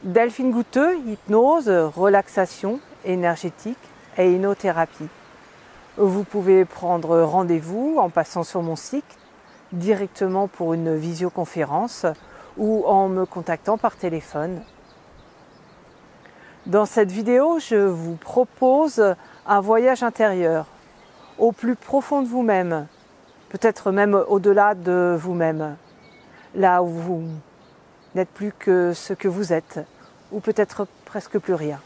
Delphine Gouteux, hypnose, relaxation énergétique et hypnothérapie. Vous pouvez prendre rendez-vous en passant sur mon site directement pour une visioconférence ou en me contactant par téléphone. Dans cette vidéo, je vous propose un voyage intérieur au plus profond de vous-même, peut-être même au-delà de vous-même, là où vous n'êtes plus que ce que vous êtes, ou peut-être presque plus rien.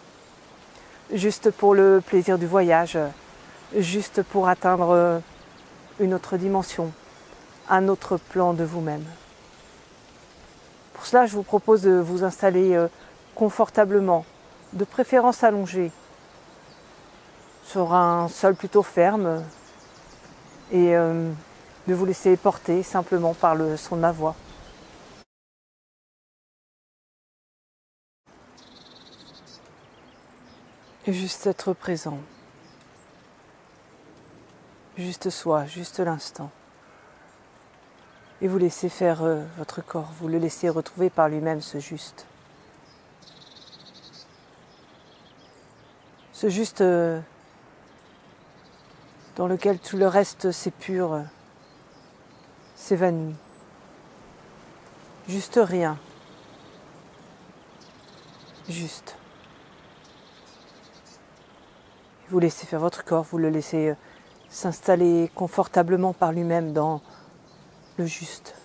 Juste pour le plaisir du voyage, juste pour atteindre une autre dimension, un autre plan de vous-même. Pour cela, je vous propose de vous installer confortablement, de préférence allongé, sur un sol plutôt ferme et de vous laisser porter simplement par le son de ma voix. Et juste être présent, juste soi, juste l'instant. Et vous laissez faire votre corps, vous le laissez retrouver par lui-même ce juste. Ce juste dans lequel tout le reste s'épure, s'évanouit. Juste rien. Juste. Vous laissez faire votre corps, vous le laissez s'installer confortablement par lui-même dans le juste.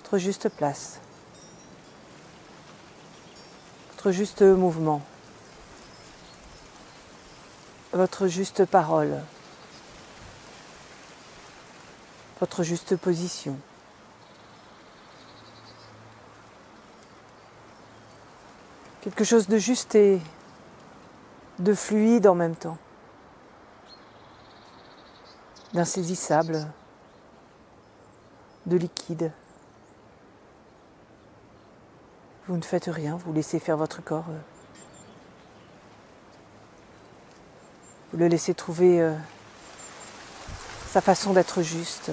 Votre juste place. Votre juste mouvement. Votre juste parole. Votre juste position. Quelque chose de juste et de fluide en même temps, d'insaisissable, de liquide. Vous ne faites rien, vous laissez faire votre corps. Vous le laissez trouver sa façon d'être juste.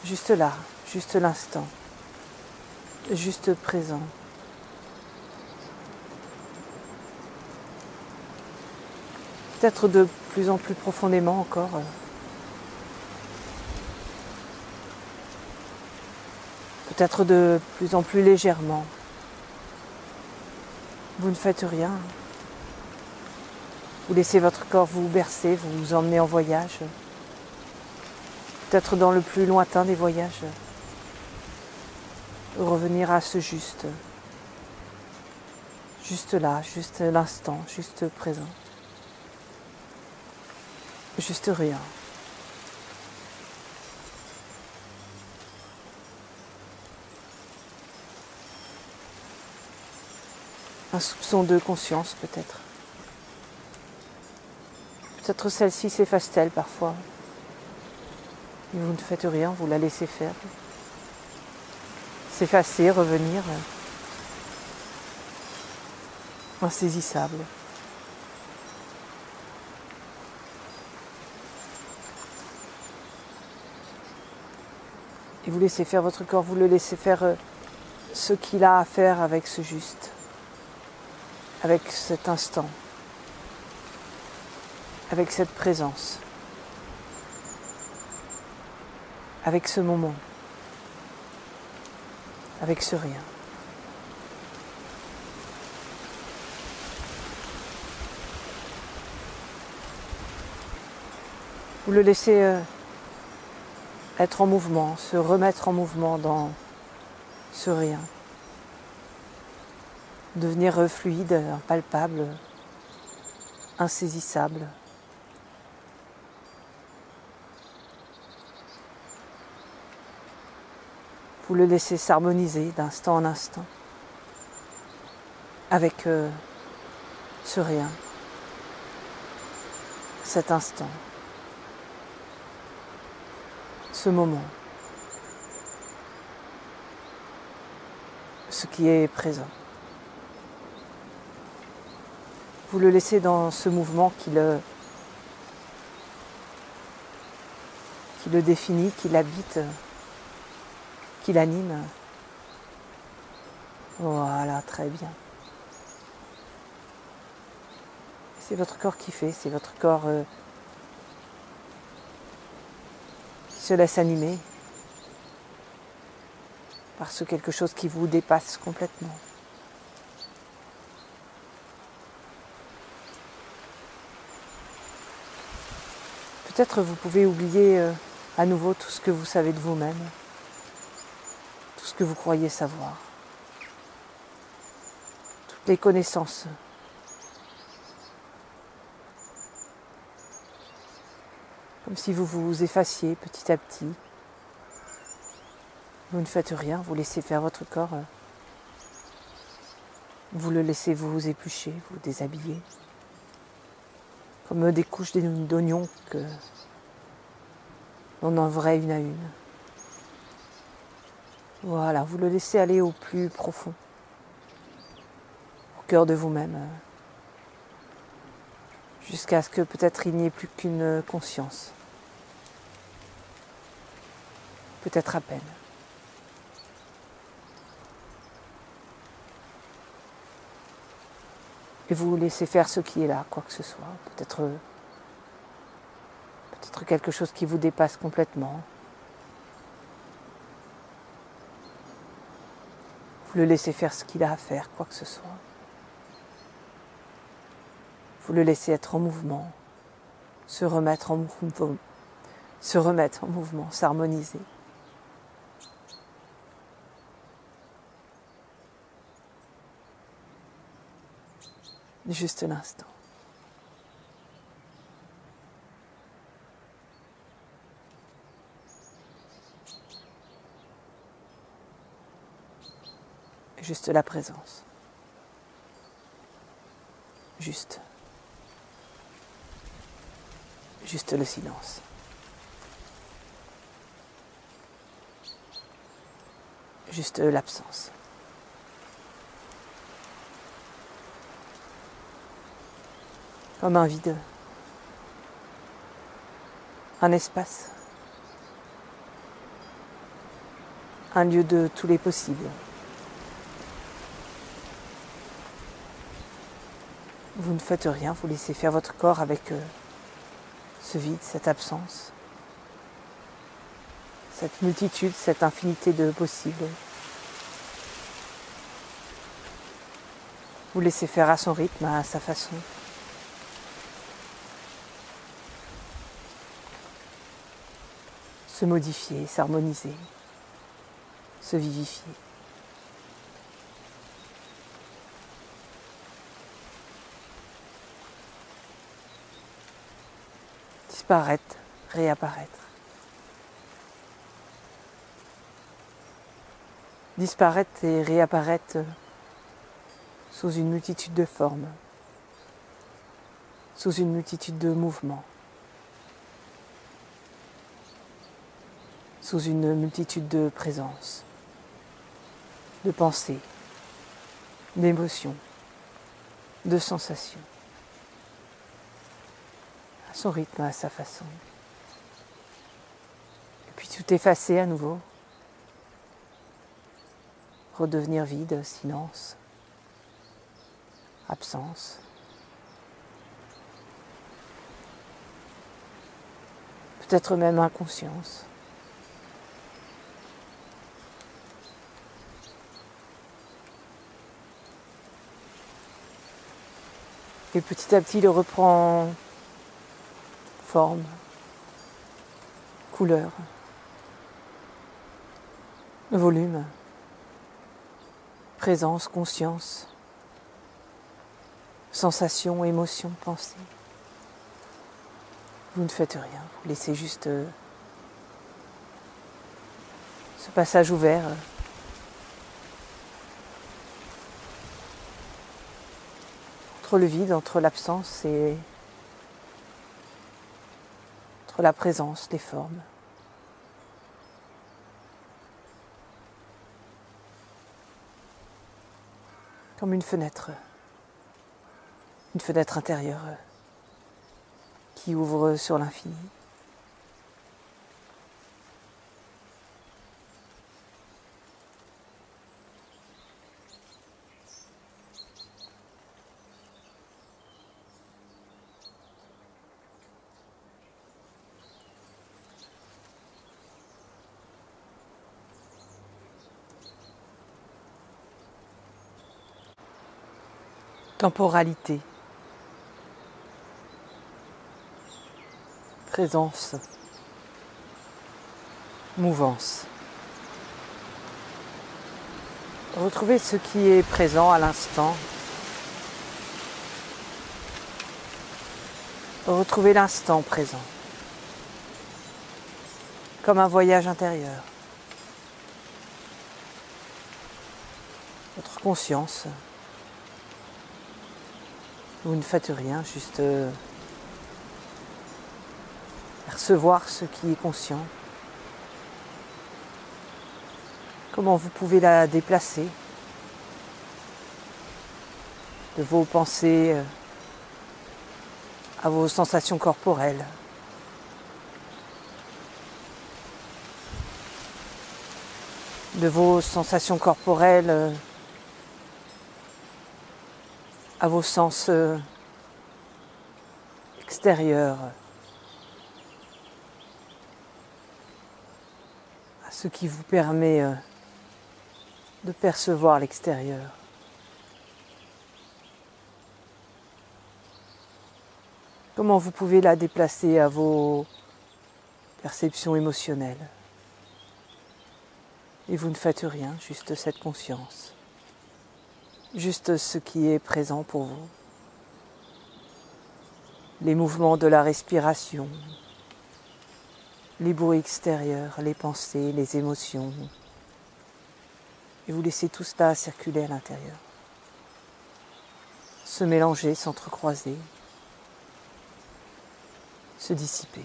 Juste là, juste l'instant, juste présent. Peut-être de plus en plus profondément encore. Peut-être de plus en plus légèrement. Vous ne faites rien. Vous laissez votre corps vous bercer, vous emmener en voyage. Peut-être dans le plus lointain des voyages. Revenir à ce juste. Juste là, juste l'instant, juste présent. Juste rien. Un soupçon de conscience peut-être. Peut-être celle-ci s'efface-t-elle parfois. Et vous ne faites rien, vous la laissez faire. S'effacer, revenir. Insaisissable. Et vous laissez faire votre corps, vous le laissez faire ce qu'il a à faire avec ce juste, avec cet instant, avec cette présence, avec ce moment, avec ce rien. Vous le laissez être en mouvement, se remettre en mouvement dans ce rien. Devenir fluide, impalpable, insaisissable. Vous le laissez s'harmoniser d'instant en instant avec ce rien, cet instant. Ce moment, ce qui est présent. Vous le laissez dans ce mouvement qui le définit, qui l'habite, qui l'anime. Voilà, très bien. C'est votre corps qui fait, c'est votre corps qui se laisse animer par ce quelque chose qui vous dépasse complètement. Peut-être vous pouvez oublier à nouveau tout ce que vous savez de vous-même, tout ce que vous croyez savoir, toutes les connaissances. Comme si vous vous effaciez petit à petit. Vous ne faites rien, vous laissez faire votre corps. Vous le laissez vous éplucher, vous déshabiller. Comme des couches d'oignons que l'on enverrait une à une. Voilà, vous le laissez aller au plus profond, au cœur de vous-même, jusqu'à ce que peut-être il n'y ait plus qu'une conscience. Peut-être à peine. Et vous laissez faire ce qui est là, quoi que ce soit. Peut-être quelque chose qui vous dépasse complètement. Vous le laissez faire ce qu'il a à faire, quoi que ce soit. Vous le laissez être en mouvement, se remettre en mouvement, s'harmoniser. Juste l'instant. Juste la présence. Juste le silence. Juste l'absence. Comme un vide. Un espace. Un lieu de tous les possibles. Vous ne faites rien, vous laissez faire votre corps avec ce vide, cette absence, cette multitude, cette infinité de possibles. Vous laissez faire à son rythme, à sa façon. Se modifier, s'harmoniser, se vivifier. Disparaître, réapparaître. Disparaître et réapparaître sous une multitude de formes, sous une multitude de mouvements, sous une multitude de présences, de pensées, d'émotions, de sensations. À son rythme, à sa façon. Et puis tout effacer à nouveau. Redevenir vide, silence, absence. Peut-être même inconscience. Et petit à petit, il reprend forme, couleur, volume, présence, conscience, sensation, émotion, pensée. Vous ne faites rien, vous laissez juste ce passage ouvert entre le vide, entre l'absence et entre la présence, les formes. Comme une fenêtre intérieure qui ouvre sur l'infini. temporalité, présence, mouvance. Retrouvez ce qui est présent à l'instant. Retrouvez l'instant présent, comme un voyage intérieur. Votre conscience, vous ne faites rien, juste recevoir ce qui est conscient. Comment vous pouvez la déplacer de vos pensées à vos sensations corporelles. De vos sensations corporelles à vos sens extérieurs, à ce qui vous permet de percevoir l'extérieur. Comment vous pouvez la déplacer à vos perceptions émotionnelles. Et vous ne faites rien, juste cette conscience. Juste ce qui est présent pour vous. Les mouvements de la respiration, les bruits extérieurs, les pensées, les émotions. Et vous laissez tout cela circuler à l'intérieur. Se mélanger, s'entrecroiser, se dissiper.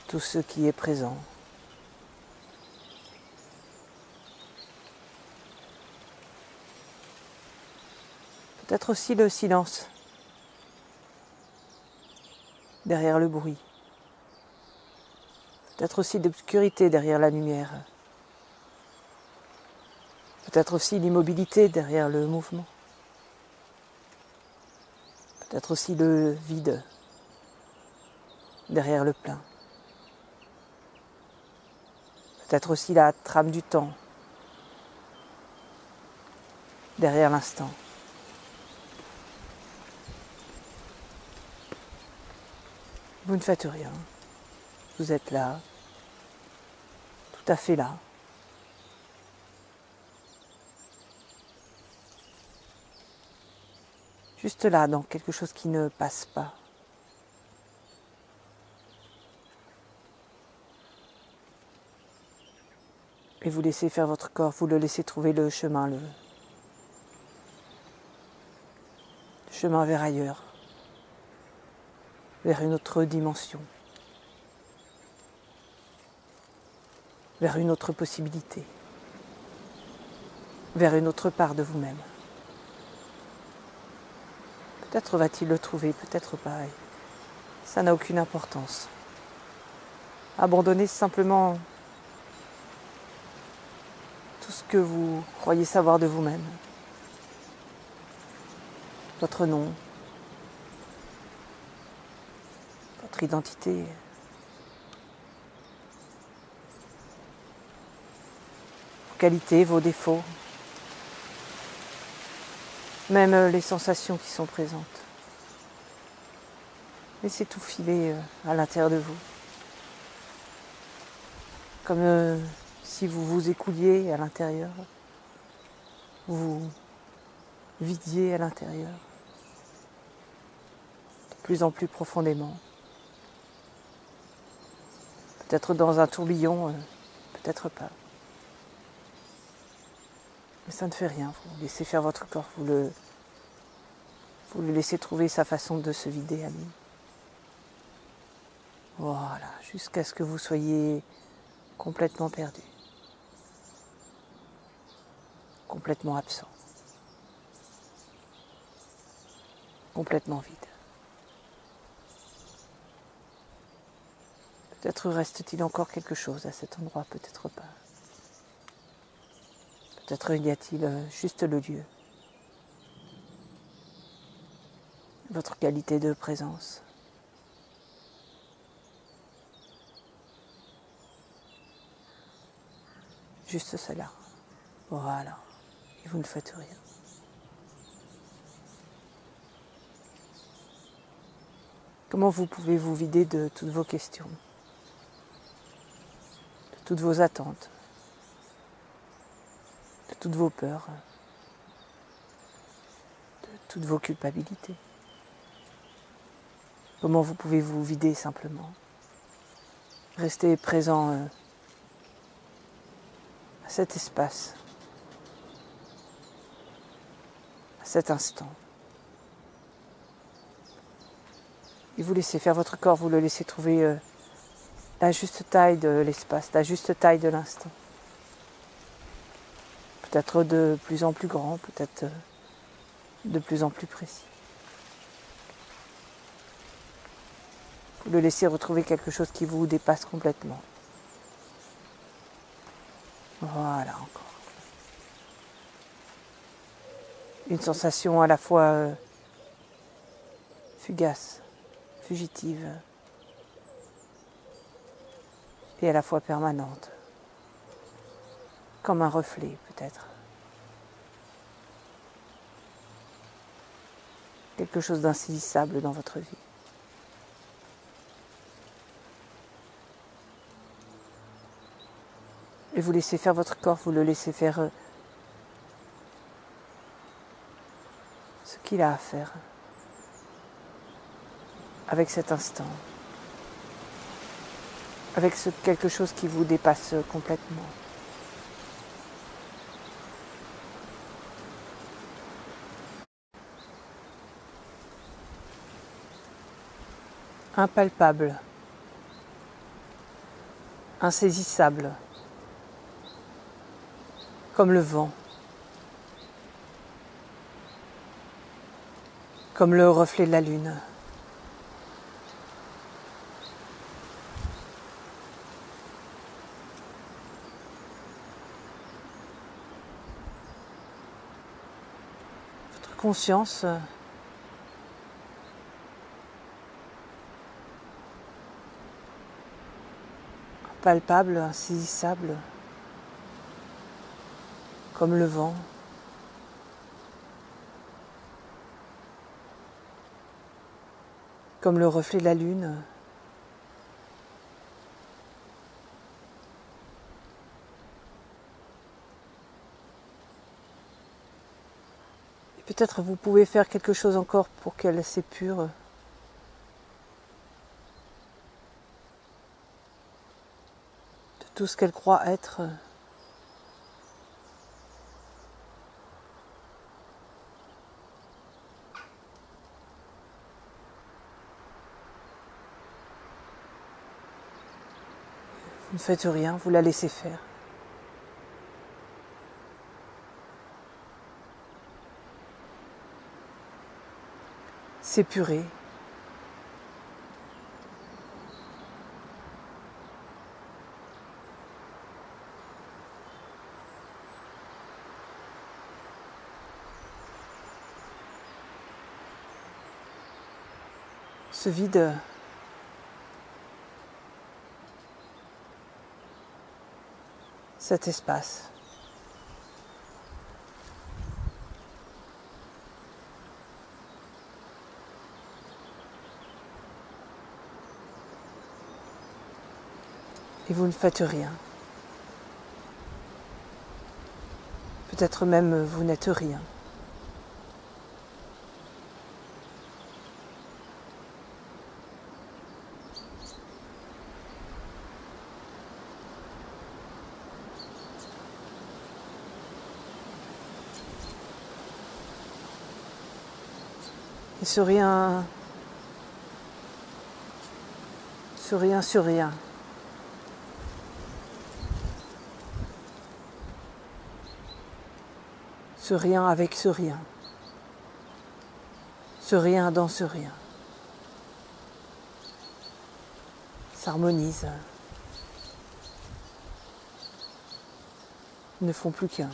Tout ce qui est présent. Peut-être aussi le silence derrière le bruit. Peut-être aussi l'obscurité derrière la lumière. Peut-être aussi l'immobilité derrière le mouvement. Peut-être aussi le vide derrière le plein. Peut-être aussi la trame du temps derrière l'instant. Vous ne faites rien. Vous êtes là, tout à fait là. Juste là, dans quelque chose qui ne passe pas. Et vous laissez faire votre corps, vous le laissez trouver le chemin vers ailleurs, vers une autre dimension, vers une autre possibilité, vers une autre part de vous-même. Peut-être va-t-il le trouver, peut-être pas. Ça n'a aucune importance. Abandonnez simplement tout ce que vous croyez savoir de vous-même. Votre nom, votre identité, vos qualités, vos défauts, même les sensations qui sont présentes. Laissez tout filer à l'intérieur de vous. Comme si vous vous écouliez à l'intérieur, vous vidiez à l'intérieur, de plus en plus profondément. Peut-être dans un tourbillon, peut-être pas. Mais ça ne fait rien, vous laissez faire votre corps, vous le laissez trouver sa façon de se vider à lui. Voilà, jusqu'à ce que vous soyez complètement perdu, complètement absent, complètement vide. Peut-être reste-t-il encore quelque chose à cet endroit, peut-être pas. Peut-être y a-t-il juste le lieu, votre qualité de présence. Juste cela. Voilà. Et vous ne faites rien. Comment vous pouvez vous vider de toutes vos questions, de toutes vos attentes, de toutes vos peurs, de toutes vos culpabilités. Comment vous pouvez vous vider simplement. Rester présent à cet espace, à cet instant. Et vous laissez faire votre corps, vous le laissez trouver la juste taille de l'espace, la juste taille de l'instant. Peut-être de plus en plus grand, peut-être de plus en plus précis. Vous le laissez retrouver quelque chose qui vous dépasse complètement. Voilà, encore. Une sensation à la fois fugace, fugitive et à la fois permanente, comme un reflet peut-être. Quelque chose d'insaisissable dans votre vie. Et vous laissez faire votre corps, vous le laissez faire ce qu'il a à faire avec cet instant, avec quelque chose qui vous dépasse complètement. Impalpable, insaisissable, comme le vent, comme le reflet de la lune. Votre conscience impalpable, insaisissable, comme le vent, comme le reflet de la lune. Et peut-être vous pouvez faire quelque chose encore pour qu'elle s'épure. De tout ce qu'elle croit être. Vous ne faites rien, vous la laissez faire. S'épurer. Ce vide cet espace. Et vous ne faites rien. Peut-être même vous n'êtes rien. Et ce rien sur rien sur rien. Ce rien avec ce rien. Ce rien dans ce rien. S'harmonisent. Ils ne font plus qu'un.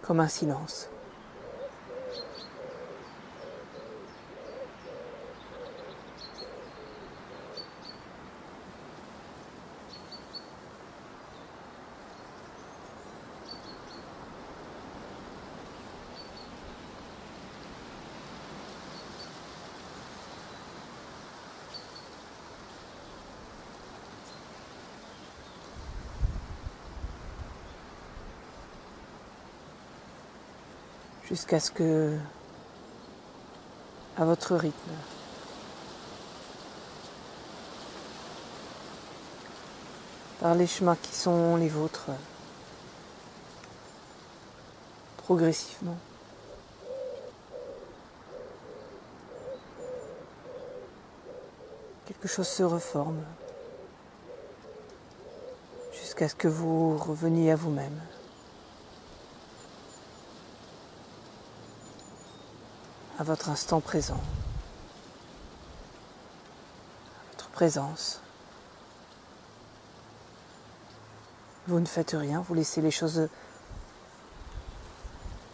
comme un silence. Jusqu'à ce que, à votre rythme, par les chemins qui sont les vôtres, progressivement, quelque chose se reforme, jusqu'à ce que vous reveniez à vous-même. À votre instant présent, à votre présence. Vous ne faites rien, vous laissez les choses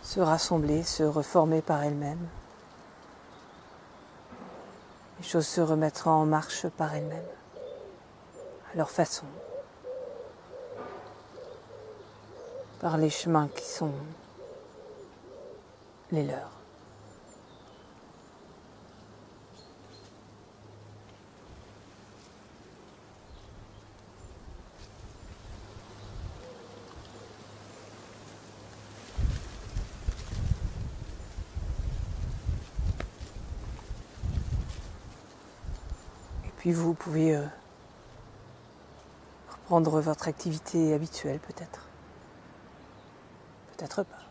se rassembler, se reformer par elles-mêmes. Les choses se remettront en marche par elles-mêmes, à leur façon, par les chemins qui sont les leurs. Puis vous pouvez reprendre votre activité habituelle peut-être. Peut-être pas.